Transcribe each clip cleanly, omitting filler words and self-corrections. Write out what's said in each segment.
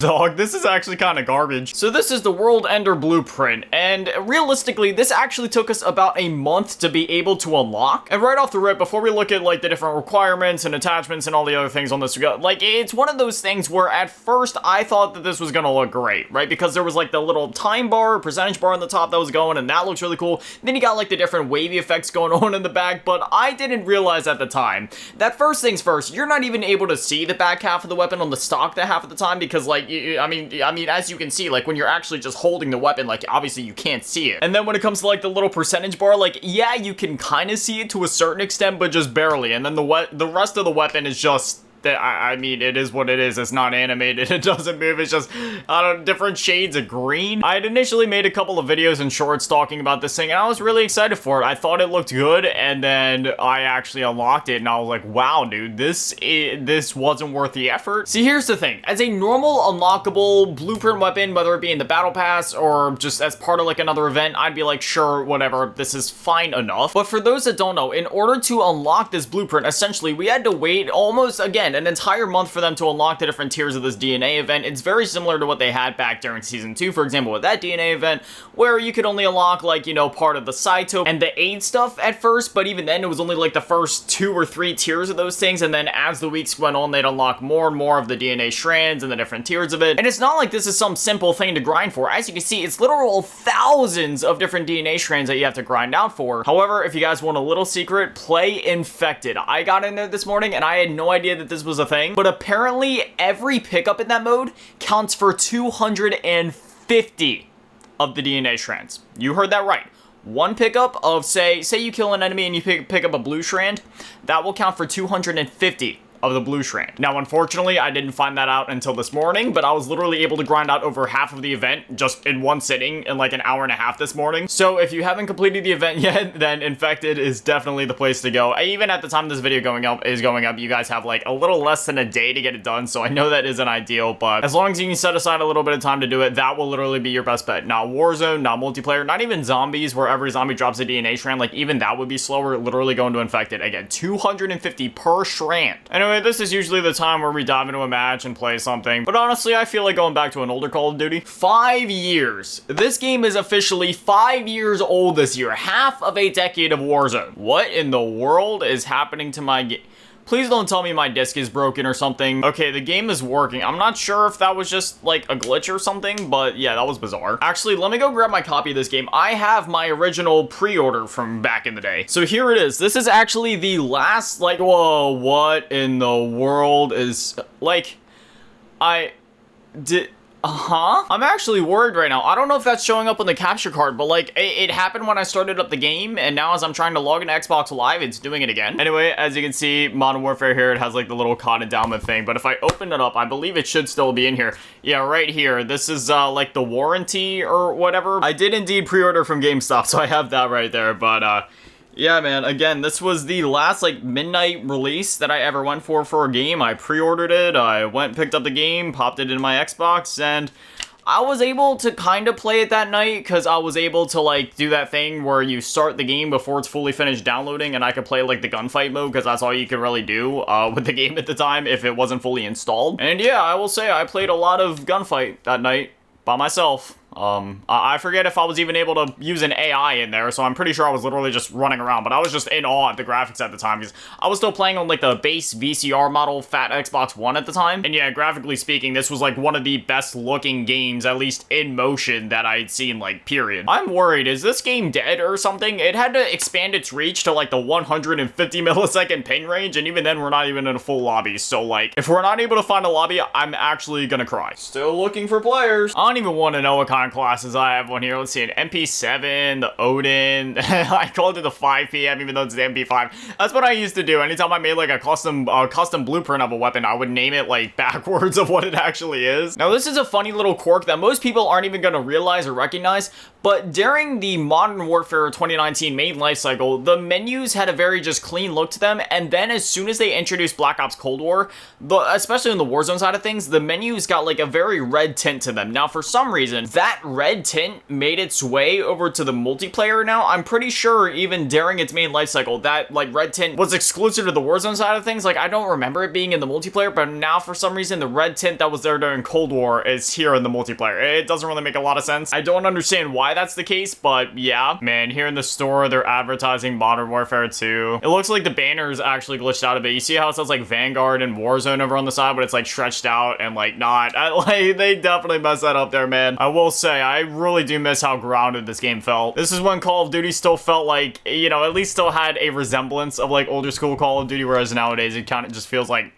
Dog, this is actually kind of garbage. So this is the World Ender blueprint, and realistically, this actually took us about a month to be able to unlock. And right off the rip, before we look at like the different requirements and attachments and all the other things on this, like it's one of those things where at first I thought that this was gonna look great, right? Because there was like the little time bar, percentage bar on the top that was going, and that looks really cool. Then you got like the different wavy effects going on in the back, but I didn't realize at the time that first things first, you're not even able to see the back half of the weapon on the stock that half of the time, because like I mean, as you can see, like when you're actually just holding the weapon, like obviously you can't see it. And then when it comes to like the little percentage bar, like yeah, you can kind of see it to a certain extent, but just barely. And then the rest of the weapon is just I mean, it is what it is. It's not animated. It doesn't move. It's just, I don't know, different shades of green. I had initially made a couple of videos and shorts talking about this thing, and I was really excited for it. I thought it looked good, and then I actually unlocked it, and I was like, wow, dude, this wasn't worth the effort. See, here's the thing. As a normal unlockable blueprint weapon, whether it be in the battle pass or just as part of like another event, I'd be like, sure, whatever, this is fine enough. But for those that don't know, in order to unlock this blueprint, essentially, we had to wait almost, again, an entire month for them to unlock the different tiers of this DNA event. It's very similar to what they had back during Season 2, for example, with that DNA event, where you could only unlock, like, you know, part of the Saito and the aid stuff at first, but even then, it was only, like, the first 2 or 3 tiers of those things, and then as the weeks went on, they'd unlock more and more of the DNA strands and the different tiers of it. And it's not like this is some simple thing to grind for. As you can see, it's literal thousands of different DNA strands that you have to grind out for. However, if you guys want a little secret, play Infected. I got in there this morning, and I had no idea that this was a thing, but apparently every pickup in that mode counts for 250 of the DNA strands. You heard that right. One pickup of, say you kill an enemy and you pick up a blue strand, that will count for 250 of the blue strand. Now, unfortunately, I didn't find that out until this morning, but I was literally able to grind out over half of the event just in one sitting in like an hour and a half this morning. So if you haven't completed the event yet, then Infected is definitely the place to go. Even at the time this video is going up, you guys have like a little less than a day to get it done, so I know that isn't ideal, but as long as you can set aside a little bit of time to do it, that will literally be your best bet. Not Warzone, not multiplayer, not even zombies, where every zombie drops a DNA strand, like even that would be slower, literally going to Infected. Again, 250 per strand. Anyway, this is usually the time where we dive into a match and play something, but honestly, I feel like going back to an older Call of Duty. 5 years. This game is officially 5 years old this year. Half of a decade of Warzone. What in the world is happening to my game? Please don't tell me my disc is broken or something. Okay, the game is working. I'm not sure if that was just like a glitch or something, but yeah, that was bizarre. Actually, let me go grab my copy of this game. I have my original pre-order from back in the day. So here it is. This is actually the last, like, whoa, what in the world is, like, I'm actually worried right now. I don't know if that's showing up on the capture card, but like it happened when I started up the game, and now as I'm trying to log into Xbox Live, it's doing it again. Anyway, as you can see, Modern Warfare here, it has like the little COD endowment thing, but if I open it up, I believe it should still be in here. Yeah, right here. This is like the warranty or whatever. I did indeed pre-order from GameStop, so I have that right there, but yeah, man, again, this was the last, like, midnight release that I ever went for a game. I pre-ordered it, I went, picked up the game, popped it in my Xbox, and I was able to kind of play it that night, because I was able to, like, do that thing where you start the game before it's fully finished downloading, and I could play, like, the gunfight mode, because that's all you could really do with the game at the time, if it wasn't fully installed. And yeah, I will say, I played a lot of gunfight that night by myself. I forget if I was even able to use an AI in there, so I'm pretty sure I was literally just running around, but I was just in awe at the graphics at the time, because I was still playing on, like, the base VCR model fat Xbox One at the time, and yeah, graphically speaking, this was, like, one of the best looking games, at least in motion, that I'd seen, like, period. I'm worried, is this game dead or something? It had to expand its reach to, like, the 150 millisecond ping range, and even then, we're not even in a full lobby, so, like, if we're not able to find a lobby, I'm actually gonna cry. Still looking for players. I don't even want to know what kind of classes I have one here. Let's see, an MP7, the Odin. I called it the 5 PM, even though it's the MP5. That's what I used to do. Anytime I made like a custom blueprint of a weapon, I would name it like backwards of what it actually is. Now, this is a funny little quirk that most people aren't even going to realize or recognize, but during the Modern Warfare 2019 main lifecycle, the menus had a very just clean look to them, and then as soon as they introduced Black Ops Cold War, especially on the Warzone side of things, the menus got like a very red tint to them. Now, for some reason, that that red tint made its way over to the multiplayer now. I'm pretty sure even during its main life cycle, that like red tint was exclusive to the Warzone side of things. Like, I don't remember it being in the multiplayer, but now for some reason, the red tint that was there during Cold War is here in the multiplayer. It doesn't really make a lot of sense. I don't understand why that's the case, but yeah. Man, here in the store, they're advertising Modern Warfare 2. It looks like the banner is actually glitched out a bit. You see how it says like Vanguard and Warzone over on the side, but it's like stretched out and like not. Like, they definitely messed that up there, man. I will say, I really do miss how grounded this game felt. This is when Call of Duty still felt like, you know, at least still had a resemblance of like older school Call of Duty, whereas nowadays it kind of just feels like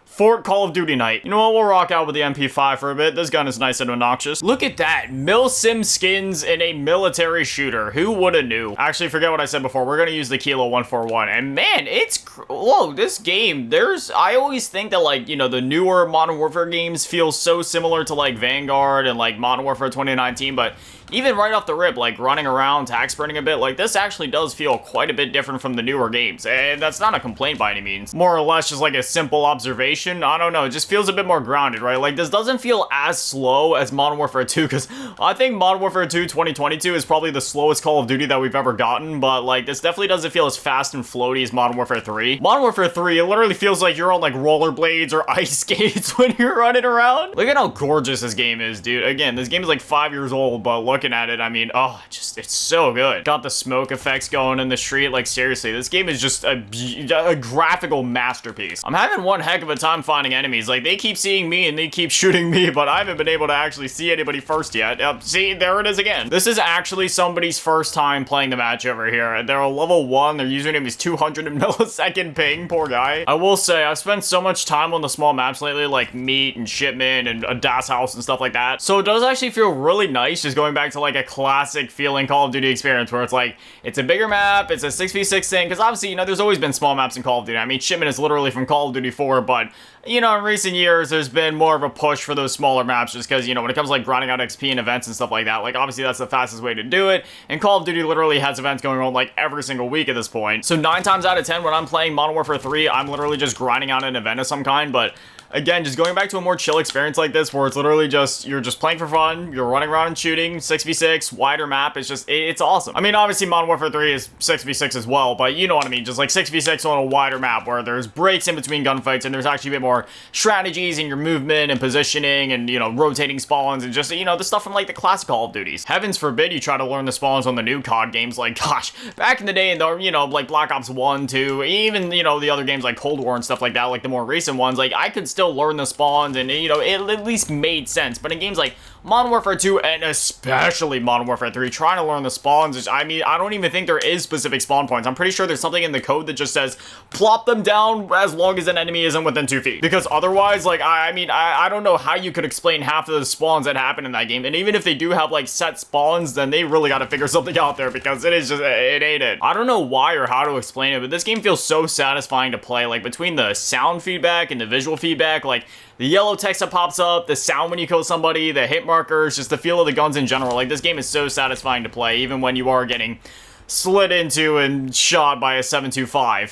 Fort Call of Duty night. You know what, we'll rock out with the MP5 for a bit. This gun is nice and obnoxious. Look at that, Milsim skins in a military shooter. Who woulda knew? Actually, forget what I said before. We're gonna use the Kilo 141, and man, it's, whoa, this game, I always think that like, you know, the newer Modern Warfare games feel so similar to like Vanguard and like Modern Warfare 2019, but even right off the rip, like running around, tac sprinting a bit, like this actually does feel quite a bit different from the newer games. And that's not a complaint by any means. More or less just like a simple observation. I don't know, it just feels a bit more grounded, right? Like this doesn't feel as slow as Modern Warfare 2, because I think Modern Warfare 2 2022 is probably the slowest Call of Duty that we've ever gotten, but like this definitely doesn't feel as fast and floaty as Modern Warfare 3. Modern Warfare 3, it literally feels like you're on like rollerblades or ice skates when you're running around. Look at how gorgeous this game is, dude. Again, this game is like 5 years old, but looking at it, I mean, oh, it's so good. Got the smoke effects going in the street. Like, seriously, this game is just a graphical masterpiece. I'm having one heck of a time finding enemies. Like, they keep seeing me and they keep shooting me, but I haven't been able to actually see anybody first yet. See, there it is again. This is actually somebody's first time playing the match over here. They're a level 1. Their username is 200 millisecond ping. Poor guy. I will say, I've spent so much time on the small maps lately, like Meat and Shipment and a Das House and stuff like that. So it does actually feel really nice just going back to like a classic feeling Call of Duty experience where it's like, it's a bigger map, it's a 6v6 thing, because obviously, you know, there's always been small maps in Call of Duty. I mean, Shipment is literally from Call of Duty 4, but, you know, in recent years, there's been more of a push for those smaller maps just because, you know, when it comes to, like, grinding out XP and events and stuff like that, like, obviously, that's the fastest way to do it, and Call of Duty literally has events going on, like, every single week at this point. So 9 times out of 10, when I'm playing Modern Warfare 3, I'm literally just grinding out an event of some kind, but again, just going back to a more chill experience like this where it's literally just, you're just playing for fun, you're running around and shooting, 6v6, wider map, it's awesome. I mean, obviously Modern Warfare 3 is 6v6 as well, but you know what I mean, just like 6v6 on a wider map where there's breaks in between gunfights and there's actually a bit more strategies in your movement and positioning and, you know, rotating spawns and just, you know, the stuff from like the classic Call of Duties. Heavens forbid you try to learn the spawns on the new COD games, like, gosh, back in the day in the, you know, like Black Ops 1, 2, even, you know, the other games like Cold War and stuff like that, like the more recent ones, like, I could still learn the spawns and, you know, it at least made sense. But in games like Modern Warfare 2 and especially Modern Warfare 3, trying to learn the spawns, I mean, I don't even think there is specific spawn points. I'm pretty sure there's something in the code that just says plop them down as long as an enemy isn't within 2 feet. Because otherwise, like, I mean, I don't know how you could explain half of the spawns that happen in that game. And even if they do have like set spawns, then they really got to figure something out there because it is just, it ain't it. I don't know why or how to explain it, but this game feels so satisfying to play. Like, between the sound feedback and the visual feedback, like the yellow text that pops up, the sound when you kill somebody, the hit markers, just the feel of the guns in general. Like, this game is so satisfying to play, even when you are getting slid into and shot by a 725.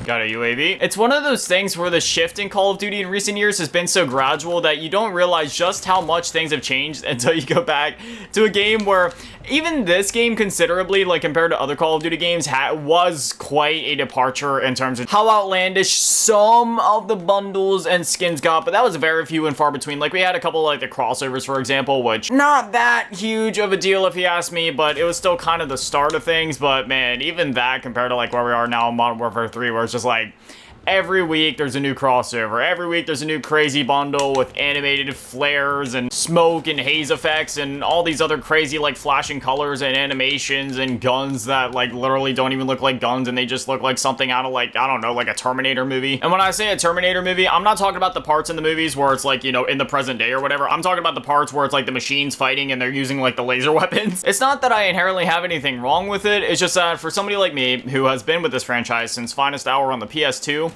Got a UAV. It's one of those things where the shift in Call of Duty in recent years has been so gradual that you don't realize just how much things have changed until you go back to a game where even this game considerably, like compared to other Call of Duty games, was quite a departure in terms of how outlandish some of the bundles and skins got, but that was very few and far between. Like, we had a couple like the crossovers, for example, which not that huge of a deal if you ask me, but it was still kind of the start of things. But man, even that compared to like where we are now in Modern Warfare 3, where it's just like every week there's a new crossover. Every week there's a new crazy bundle with animated flares and smoke and haze effects and all these other crazy like flashing colors and animations and guns that like literally don't even look like guns and they just look like something out of like, I don't know, like a Terminator movie. And when I say a Terminator movie, I'm not talking about the parts in the movies where it's like, you know, in the present day or whatever. I'm talking about the parts where it's like the machines fighting and they're using like the laser weapons. It's not that I inherently have anything wrong with it. It's just that for somebody like me who has been with this franchise since Finest Hour on the PS2,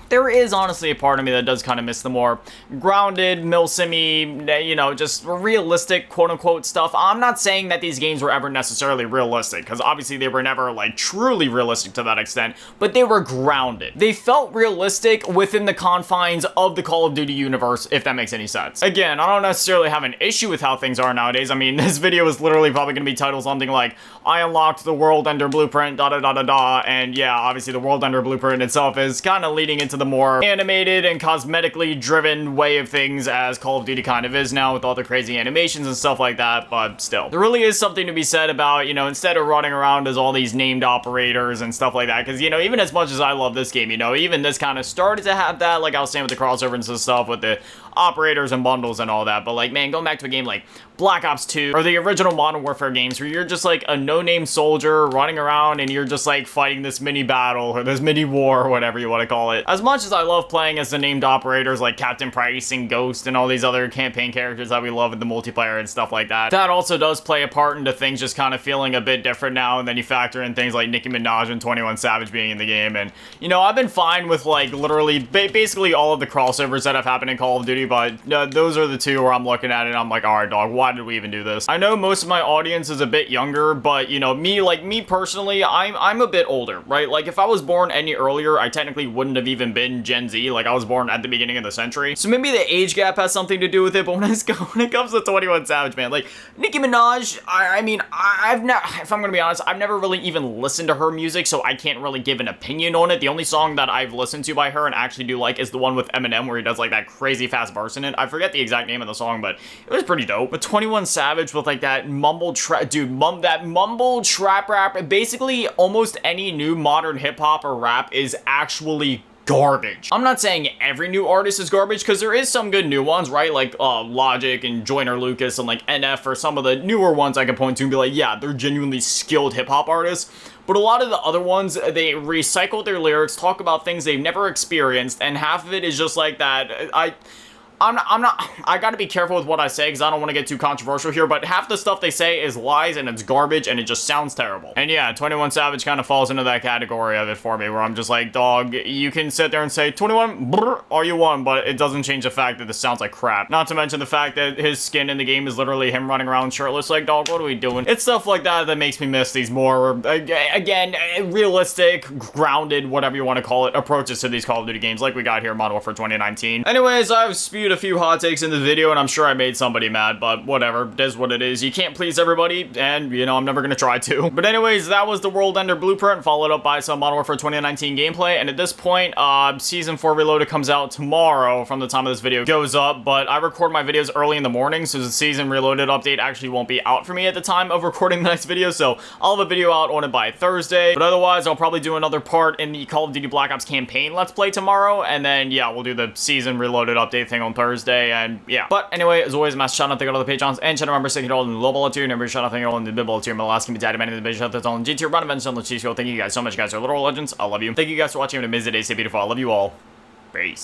There is honestly a part of me that does kind of miss the more grounded, milsimi, you know, just realistic, quote-unquote stuff. I'm not saying that these games were ever necessarily realistic, because obviously they were never, like, truly realistic to that extent, but they were grounded. They felt realistic within the confines of the Call of Duty universe, if that makes any sense. Again, I don't necessarily have an issue with how things are nowadays. I mean, this video is literally probably going to be titled something like, I unlocked the World Ender Blueprint, da-da-da-da-da, and yeah, obviously the World Ender Blueprint itself is kind of leading into the more animated and cosmetically driven way of things as Call of Duty kind of is now with all the crazy animations and stuff like that, but still. There really is something to be said about, you know, instead of running around as all these named operators and stuff like that, because, you know, even as much as I love this game, you know, even this kind of started to have that, like I was saying with the crossover and stuff with the operators and bundles and all that, but like, man, going back to a game like Black Ops 2 or the original Modern Warfare games where you're just like a no-name soldier running around and you're just like fighting this mini battle or this mini war or whatever you want to call it. As much as I love playing as the named operators like Captain Price and Ghost and all these other campaign characters that we love in the multiplayer and stuff like that, that also does play a part into things just kind of feeling a bit different now, and then you factor in things like Nicki Minaj and 21 Savage being in the game, and you know, I've been fine with like literally basically all of the crossovers that have happened in Call of Duty, but those are the two where I'm looking at it and I'm like, alright dog, why did we even do this? I know most of my audience is a bit younger, but you know, me personally, I'm a bit older, right? Like if I was born any earlier, I technically wouldn't have even been Gen Z. Like I was born at the beginning of the century, so maybe the age gap has something to do with it. But when it comes to 21 Savage, man, like Nicki Minaj, I mean, I've never, if I'm gonna be honest, I've never really even listened to her music, so I can't really give an opinion on it. The only song that I've listened to by her and actually do like is the one with Eminem where he does like that crazy fast verse in it. I forget the exact name of the song, but it was pretty dope. But 21 Savage with like that mumble trap, dude, that mumble trap rap, basically almost any new modern hip hop or rap is actually garbage. I'm not saying every new artist is garbage, because there is some good new ones, right? Like Logic and Joyner Lucas and like NF or some of the newer ones I can point to and be like, yeah, they're genuinely skilled hip-hop artists. But a lot of the other ones, they recycle their lyrics, talk about things they've never experienced, and half of it is just like that. I gotta be careful with what I say because I don't want to get too controversial here, but half the stuff they say is lies and it's garbage and it just sounds terrible. And yeah, 21 Savage kind of falls into that category of it for me, where I'm just like, dog, you can sit there and say 21 brr, all you want, but it doesn't change the fact that this sounds like crap. Not to mention the fact that his skin in the game is literally him running around shirtless. Like, dog, what are we doing? It's stuff like that that makes me miss these more, again, realistic, grounded, whatever you want to call it, approaches to these Call of Duty games like we got here in Modern Warfare 2019. Anyways, I've spewed a few hot takes in the video and I'm sure I made somebody mad, but whatever, it is what it is. You can't please everybody, and you know, I'm never gonna try to. But anyways, that was the World Ender Blueprint, followed up by some Modern Warfare 2019 gameplay, and at this point, Season 4 Reloaded comes out tomorrow from the time of this video goes up, but I record my videos early in the morning, so the Season Reloaded update actually won't be out for me at the time of recording the next video, so I'll have a video out on it by Thursday, but otherwise, I'll probably do another part in the Call of Duty Black Ops campaign Let's Play tomorrow, and then, yeah, we'll do the Season Reloaded update thing on Thursday, and yeah. But anyway, as always, massive shout out to all the Patrons and channel members, thank you all in the low ball tier, number shout out to all in the mid ball tier, my last game, daddy, man, in the big shout out to all in G tier, run events, on the Cheese. Thank you guys so much, guys. You're literal legends. I love you. Thank you guys for watching. Have an amazing day. Stay beautiful. I love you all. Peace.